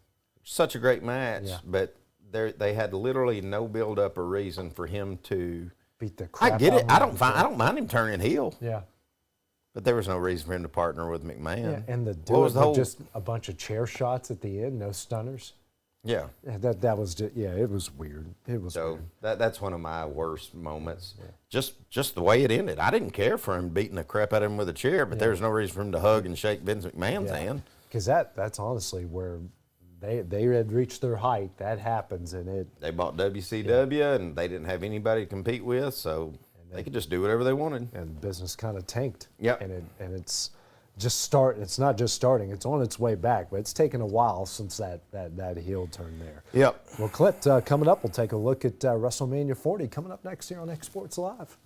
Such a great match, Yeah. but they had literally no build up or reason for him to. Beat the crap I get out it. of I him. don't mind him turning heel, Yeah. but there was no reason for him to partner with McMahon. Yeah, and the What dude was the whole? just a bunch of chair shots at the end, no stunners. Yeah. Yeah, that was just, it was weird. It was So weird. that's one of my worst moments. Just the way it ended. I didn't care for him beating the crap out of him with a chair, but there was no reason for him to hug and shake Vince McMahon's hand. Because that's honestly where they had reached their height. That happens, and They bought WCW, and they didn't have anybody to compete with, so they could just do whatever they wanted. and business kind of tanked. Yep. And it's it's not just starting. It's on its way back, but it's taken a while since that heel turn there. Yep. Well, Clint, coming up, we'll take a look at WrestleMania 40 coming up next year on X Sports Live.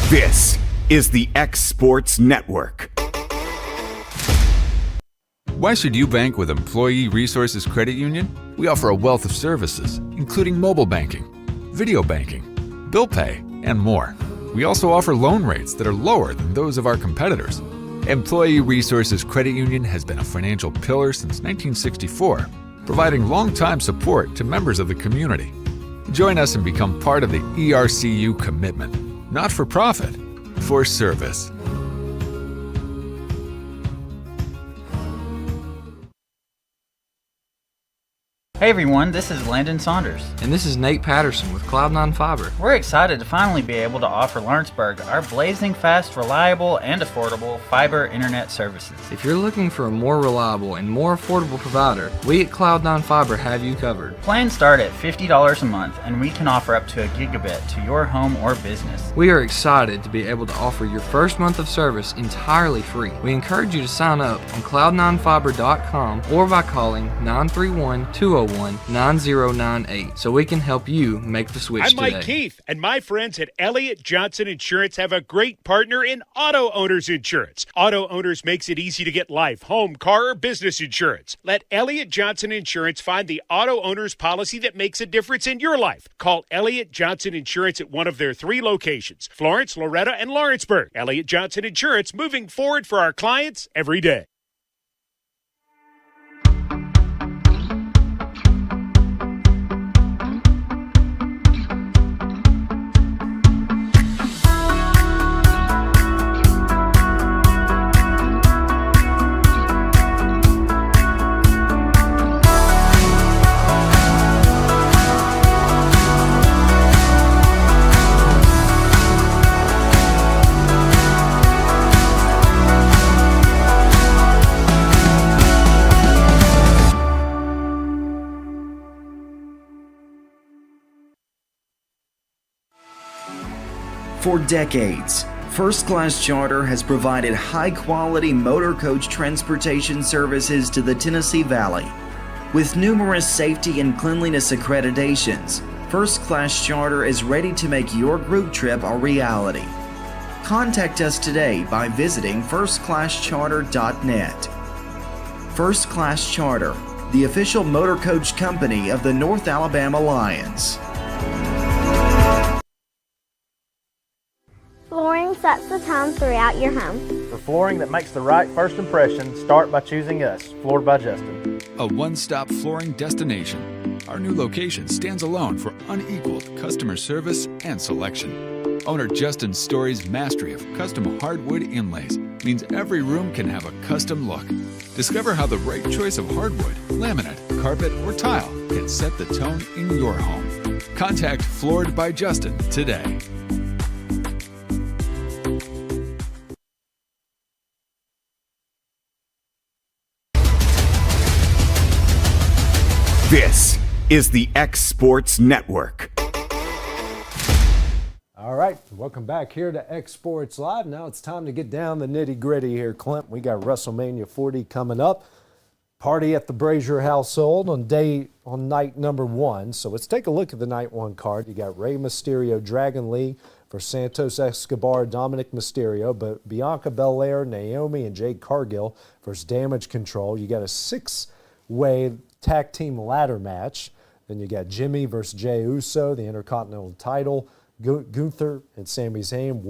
This is the X Sports Network. Why should you bank with Employee Resources Credit Union? We offer a wealth of services, including mobile banking, video banking, bill pay, and more. We also offer loan rates that are lower than those of our competitors. Employee Resources Credit Union has been a financial pillar since 1964, providing long-time support to members of the community. Join us and become part of the ERCU commitment. Not for profit, for service. Hey everyone, this is Landon Saunders. And this is Nate Patterson with Cloud9 Fiber. We're excited to finally be able to offer Lawrenceburg our blazing fast, reliable, and affordable fiber internet services. If you're looking for a more reliable and more affordable provider, we at Cloud9 Fiber have you covered. Plans start at $50 a month, and we can offer up to a gigabit to your home or business. We are excited to be able to offer your first month of service entirely free. We encourage you to sign up on cloud9fiber.com or by calling 931-201-9098 so we can help you make the switch I'm today. Mike Keith, and my friends at Elliott Johnson Insurance have a great partner in Auto Owners Insurance. Auto Owners makes it easy to get life, home, car, or business insurance. Let Elliott Johnson Insurance find the Auto Owners policy that makes a difference in your life. Call Elliott Johnson Insurance at one of their 3 locations, Florence, Loretta, and Lawrenceburg. Elliott Johnson Insurance, moving forward for our clients every day. For decades, First Class Charter has provided high-quality motor coach transportation services to the Tennessee Valley. With numerous safety and cleanliness accreditations, First Class Charter is ready to make your group trip a reality. Contact us today by visiting firstclasscharter.net. First Class Charter, the official motor coach company of the North Alabama Lions. Flooring sets the tone throughout your home. For flooring that makes the right first impression, start by choosing us, Floored by Justin. A one-stop flooring destination. Our new location stands alone for unequaled customer service and selection. Owner Justin Story's mastery of custom hardwood inlays means every room can have a custom look. Discover how the right choice of hardwood, laminate, carpet, or tile can set the tone in your home. Contact Floored by Justin today. This is the X Sports Network. All right, welcome back here to X Sports Live. Now it's time to get down the nitty-gritty here, Clint. We got WrestleMania 40 coming up. Party at the Brazier household on night number 1. So let's take a look at the night 1 card. You got Rey Mysterio, Dragon Lee for Santos Escobar, Dominic Mysterio, but Bianca Belair, Naomi, and Jade Cargill versus Damage Control. You got a 6-way tag team ladder match. Then you got Jimmy versus Jey Uso, the Intercontinental title. Gunther and Sami Zayn,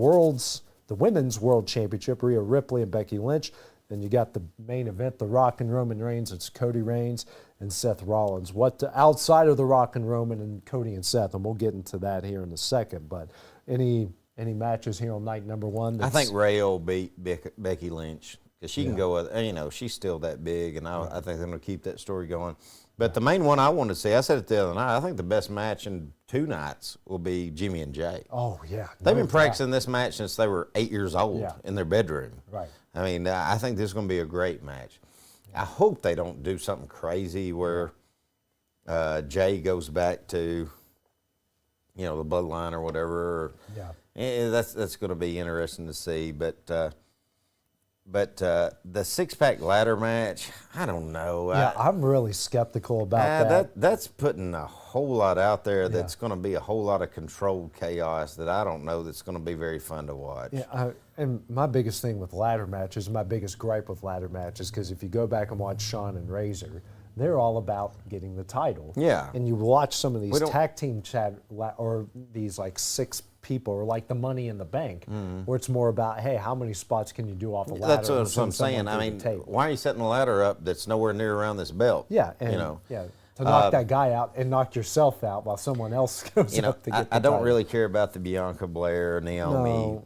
the Women's World Championship, Rhea Ripley and Becky Lynch. Then you got the main event, The Rock and Roman Reigns. It's Cody Reigns and Seth Rollins. Outside of The Rock and Roman and Cody and Seth, and we'll get into that here in a second. But any matches here on night number 1? I think Rhea will beat Becky Lynch. Because she can go with, she's still that big, and I think they're going to keep that story going. But the main one I want to see, I said it the other night, I think the best match in 2 nights will be Jimmy and Jay. Oh, yeah. They've been practicing this match since they were 8 years old in their bedroom. Right. I mean, I think this is going to be a great match. I hope they don't do something crazy where Jay goes back to, the bloodline or whatever. That's going to be interesting to see. But the 6-pack ladder match, I don't know. Yeah, I'm really skeptical about that. That's putting a whole lot out there that's going to be a whole lot of controlled chaos that I don't know that's going to be very fun to watch. Yeah, and my biggest thing with ladder matches, my biggest gripe with ladder matches, because if you go back and watch Shawn and Razor, they're all about getting the title. Yeah. And you watch some of these tag team or these like 6 people, or like the Money in the Bank, where it's more about, hey, how many spots can you do off a ladder? That's what I'm saying. I mean, why are you setting a ladder up that's nowhere near around this belt? Yeah, to knock that guy out and knock yourself out while someone else goes up to get the I don't title. really care about the Bianca Blair Naomi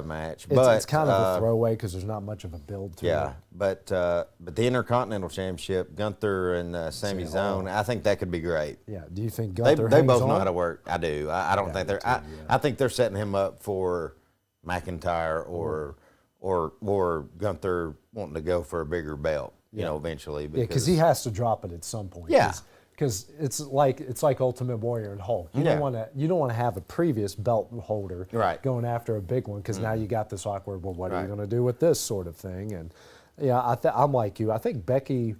match, but it's kind of a throwaway because there's not much of a build to it. Yeah, but the Intercontinental Championship, Gunther and Sami Zayn, I think that could be great. Yeah. Do you think Gunther? They both hangs know on? how to work. I do. I don't think they're. I think they're setting him up for McIntyre or Gunther wanting to go for a bigger belt. You know, eventually. Because he has to drop it at some point. Yeah. Because it's like Ultimate Warrior and Hulk. You don't want to have a previous belt holder going after a big one because now you got this awkward. Well, what are you going to do with this sort of thing? And yeah, I'm like you. I think Becky.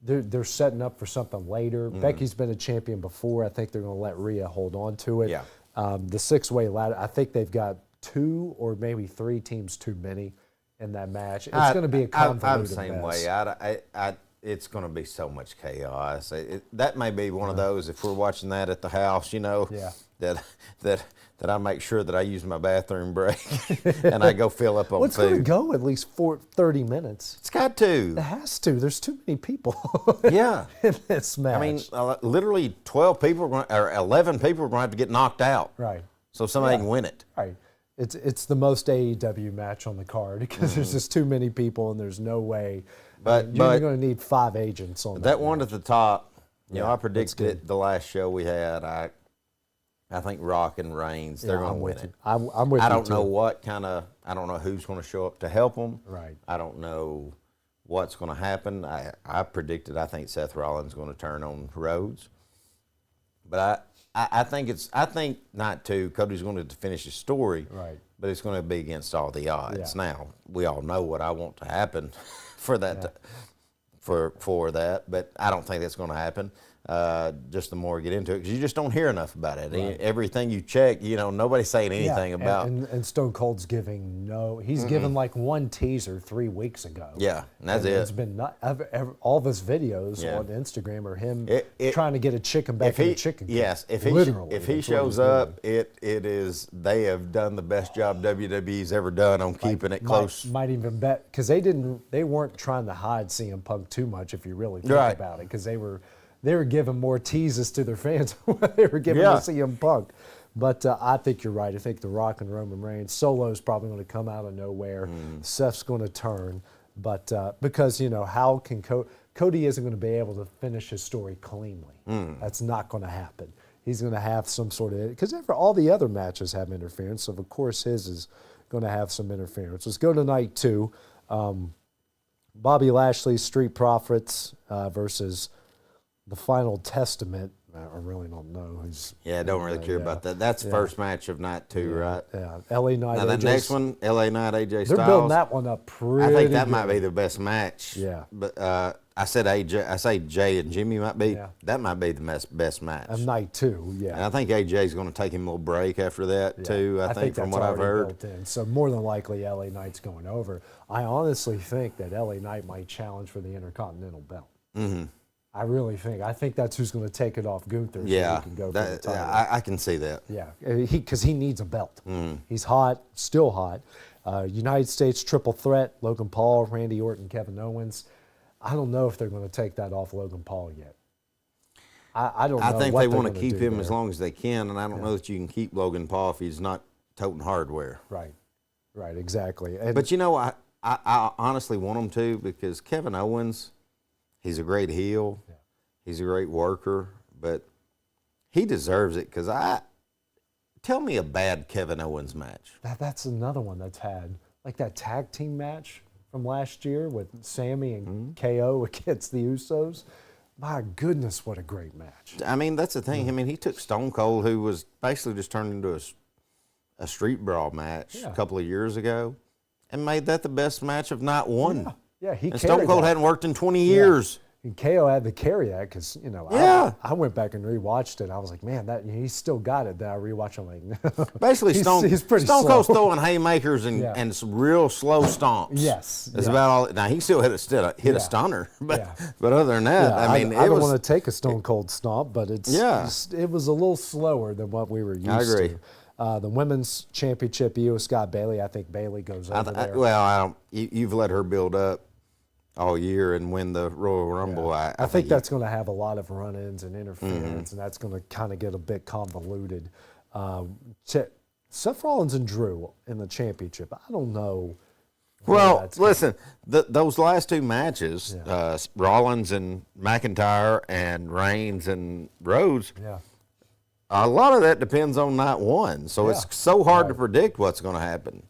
They're setting up for something later. Becky's been a champion before. I think they're going to let Rhea hold on to it. Yeah. The 6-way ladder. I think they've got 2 or maybe 3 teams too many in that match. It's going to be a convoluted I'm the same mess. way. It's going to be so much chaos. That may be one of those, if we're watching that at the house, that I make sure that I use my bathroom break and I go fill up on It's food. going to go at least 30 minutes. It's got to. It has to. There's too many people Yeah. in this match. I mean, literally 12 people or 11 people are going to have to get knocked out. Right. So somebody can win it. Right. It's the most AEW match on the card because there's just too many people and there's no way. But you're going to need 5 agents on that. That one match. at the top, you know, I that's predicted good. it the last show we had. I think Rock and Reigns, they're going to win it. I'm with you. I don't know what kind of, I don't know who's going to show up to help them. Right. I don't know what's going to happen. I predicted, I think Seth Rollins is going to turn on Rhodes. But I think not to. Cody's going to finish his story. Right. But it's going to be against all the odds. Yeah. Now, we all know what I want to happen for that, for that, but I don't think that's going to happen. Just the more we get into it, because you just don't hear enough about it. Right. Everything you check, nobody's saying anything about. And Stone Cold's giving he's given like one teaser 3 weeks ago. Yeah, and that's it. It's been all of his videos on Instagram are him trying to get a chicken back in the chicken coop. Yes, if he shows up, it is they have done the best job WWE's ever done on keeping it close. Might even bet because they weren't trying to hide CM Punk too much if you really think about it because they were giving more teases to their fans when they were giving to CM Punk. But I think you're right. I think The Rock and Roman Reigns, Solo is probably going to come out of nowhere. Seth's going to turn. But because, how can Cody isn't going to be able to finish his story cleanly. That's not going to happen. He's going to have some sort of, because all the other matches have interference, so of course his is going to have some interference. Let's go to night 2. Bobby Lashley's Street Profits versus The Final Testament. I really don't know who's. Yeah, I don't really care about that. That's the first match of night 2, right? Yeah, LA Knight. Now the next one, LA Knight, AJ Styles. They're building that one up pretty. I think that good. might be the best match. Yeah. But I said AJ. I say Jay and Jimmy might be. Yeah. That might be the best match. Of night 2, yeah. And I think AJ's going to take him a little break after that too. I think from that's what I've already heard. built in. So more than likely, LA Knight's going over. I honestly think that LA Knight might challenge for the Intercontinental belt. Mm-hmm. I really think. I think that's who's going to take it off Gunther. Yeah, so he can go for the title. I can see that. Yeah, because he needs a belt. He's hot, still hot. United States triple threat: Logan Paul, Randy Orton, Kevin Owens. I don't know if they're going to take that off Logan Paul yet. I don't know. I think what they they're want to gonna keep do him there. as long as they can, and I don't know that you can keep Logan Paul if he's not toting hardware. Right, exactly. And But I honestly want him to, because Kevin Owens, he's a great heel. Yeah. He's a great worker, but he deserves it, because tell me a bad Kevin Owens match. That's another one that's had, like that tag team match from last year with Sammy and KO against the Usos. My goodness, what a great match. I mean, that's the thing. I mean, he took Stone Cold, who was basically just turned into a street brawl match a couple of years ago, and made that the best match of night 1. Yeah, he and Stone Cold hadn't worked in 20 years. And KO had to carry that because, I went back and rewatched it. I was like, man, he's still got it. Then I rewatched it. I'm like, basically, he's pretty Stone slow. Cold's throwing haymakers and some real slow stomps. Yes. That's about all. Now, he still hit a stunner. But other than that, I mean, I don't want to take a Stone Cold stomp, but it was a little slower than what we were used to. I agree. The women's championship, Io Scott Bailey. I think Bailey goes over there. Well, you've let her build up all year and win the Royal Rumble. I think that's going to have a lot of run-ins and interference, and that's going to kind of get a bit convoluted. Seth Rollins and Drew in the championship, I don't know. Well, listen, those last two matches, Rollins and McIntyre and Reigns and Rhodes, a lot of that depends on night one. So it's so hard to predict what's going to happen.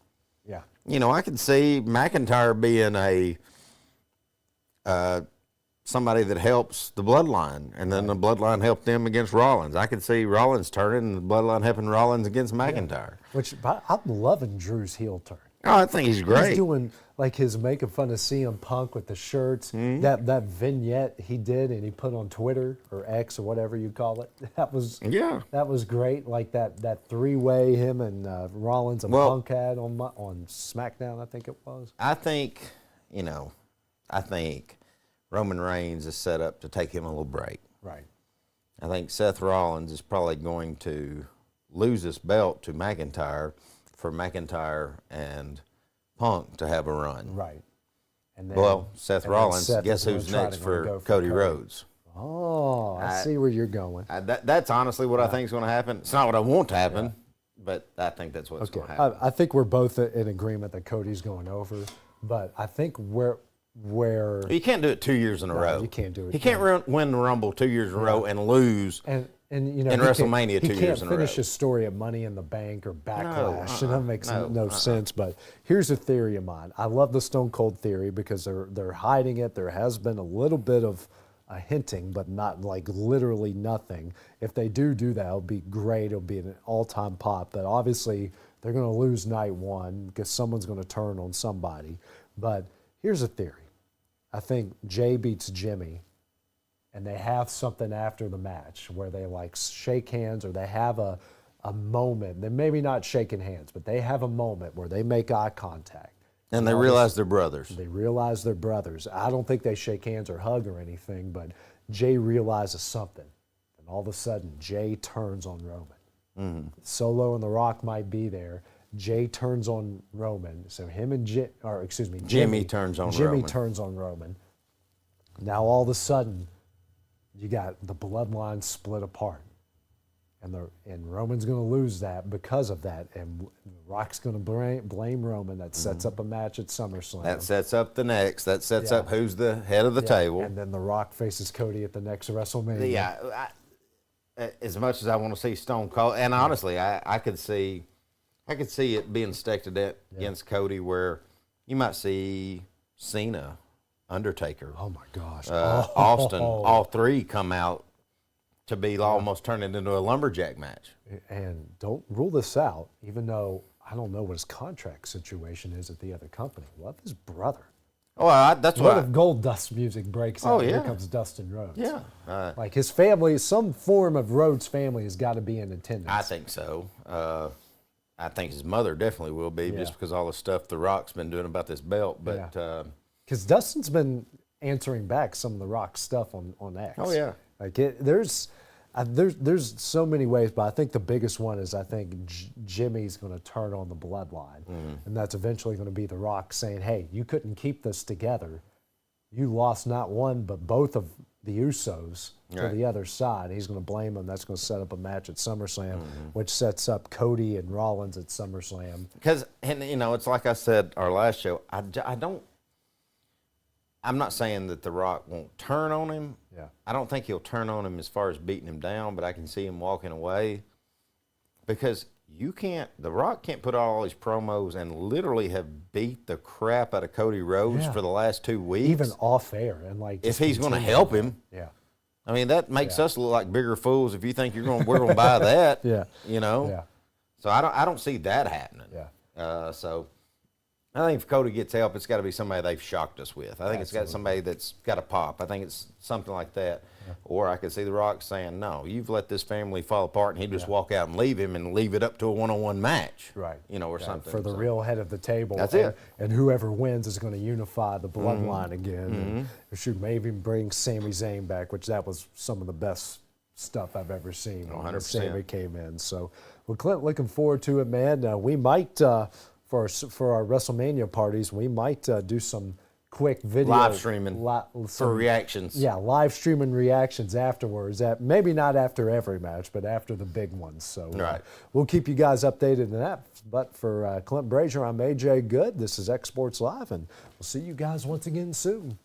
Yeah. You know, I could see McIntyre being somebody that helps the Bloodline, and then the Bloodline helped them against Rollins. I could see Rollins turning and the Bloodline helping Rollins against McIntyre. Which I'm loving Drew's heel turn. Oh, I think he's great. He's doing like his making fun of CM Punk with the shirts. That vignette he did and he put on Twitter or X or whatever you call it. That was great. Like that three-way him and Rollins and Punk had on SmackDown, I think it was. I think Roman Reigns is set up to take him a little break. Right. I think Seth Rollins is probably going to lose this belt to McIntyre for McIntyre and Punk to have a run. Right. And then, Seth Rollins, guess who's next for Cody Rhodes? Oh, I see where you're going. That's honestly what I think is going to happen. It's not what I want to happen, but I think that's what's going to happen. I think we're both in agreement that Cody's going over, but I think where you can't do it 2 years in a row. You can't do it. He can't win the Rumble 2 years in a row and lose. And you know, in WrestleMania 2 years in a row. He can't finish his story at Money in the Bank or Backlash, and that makes no sense. But here's a theory of mine. I love the Stone Cold theory because they're hiding it. There has been a little bit of a hinting, but not like literally nothing. If they do that, it'll be great. It'll be an all-time pop. But obviously, they're going to lose night one because someone's going to turn on somebody. But here's a theory. I think Jay beats Jimmy, and they have something after the match where they like shake hands or they have a moment. They're maybe not shaking hands, but they have a moment where they make eye contact. And they realize they're brothers. They realize they're brothers. I don't think they shake hands or hug or anything, but Jay realizes something. And all of a sudden, Jay turns on Roman. Solo and The Rock might be there. Jay turns on Roman. So Jimmy turns on Roman. Now all of a sudden, you got the bloodline split apart, and Roman's going to lose that because of that, and Rock's going to blame Roman. That sets up a match at SummerSlam. That sets up the next. That sets up who's the head of the table. And then The Rock faces Cody at the next WrestleMania. Yeah, as much as I want to see Stone Cold, and honestly, I could see it being staked against Cody, where you might see Cena, Undertaker. Oh my gosh. Austin, all three come out to be almost turn it into a lumberjack match. And don't rule this out, even though I don't know what his contract situation is at the other company. What if his brother? Oh, that's what if Gold Dust music breaks out? Here comes Dustin Rhodes. Yeah. Like his family, some form of Rhodes family has got to be in attendance. I think so. I think his mother definitely will be, just because all the stuff The Rock's been doing about this belt. But because Dustin's been answering back some of The Rock's stuff on X. Oh yeah. Like there's so many ways, but I think the biggest one is I think Jimmy's going to turn on the bloodline, and that's eventually going to be The Rock saying, "Hey, you couldn't keep this together. You lost not one but both of the Usos to the other side." He's going to blame them. That's going to set up a match at SummerSlam, which sets up Cody and Rollins at SummerSlam. Because, and you know, it's like I said our last show. I'm not saying that The Rock won't turn on him. Yeah. I don't think he'll turn on him as far as beating him down, but I can see him walking away because The Rock can't put all his promos and literally have beat the crap out of Cody Rhodes for the last 2 weeks. Even off air. And like, if he's going to help him. Yeah. I mean, that makes us look like bigger fools if you think we're going to buy that. You know? Yeah. So I don't see that happening. Yeah. So I think if Cody gets help, it's got to be somebody they've shocked us with. I think it's got somebody that's got a pop. I think it's something like that. Yeah. Or I could see The Rock saying, "No, you've let this family fall apart," and he'd just walk out and leave him and leave it up to a one-on-one match. Right. You know, or something. For the real head of the table. That's it. And whoever wins is going to unify the bloodline again. And shoot, maybe bring Sami Zayn back, which that was some of the best stuff I've ever seen. 100%. Sami came in. So, well, Clint, looking forward to it, man. We might, for our WrestleMania parties, we might do some quick video. Live streaming for reactions. Yeah, live streaming reactions afterwards. Maybe not after every match, but after the big ones. So right. We'll keep you guys updated on that. But for Clint Brazier, I'm AJ Good. This is X Sports Live, and we'll see you guys once again soon.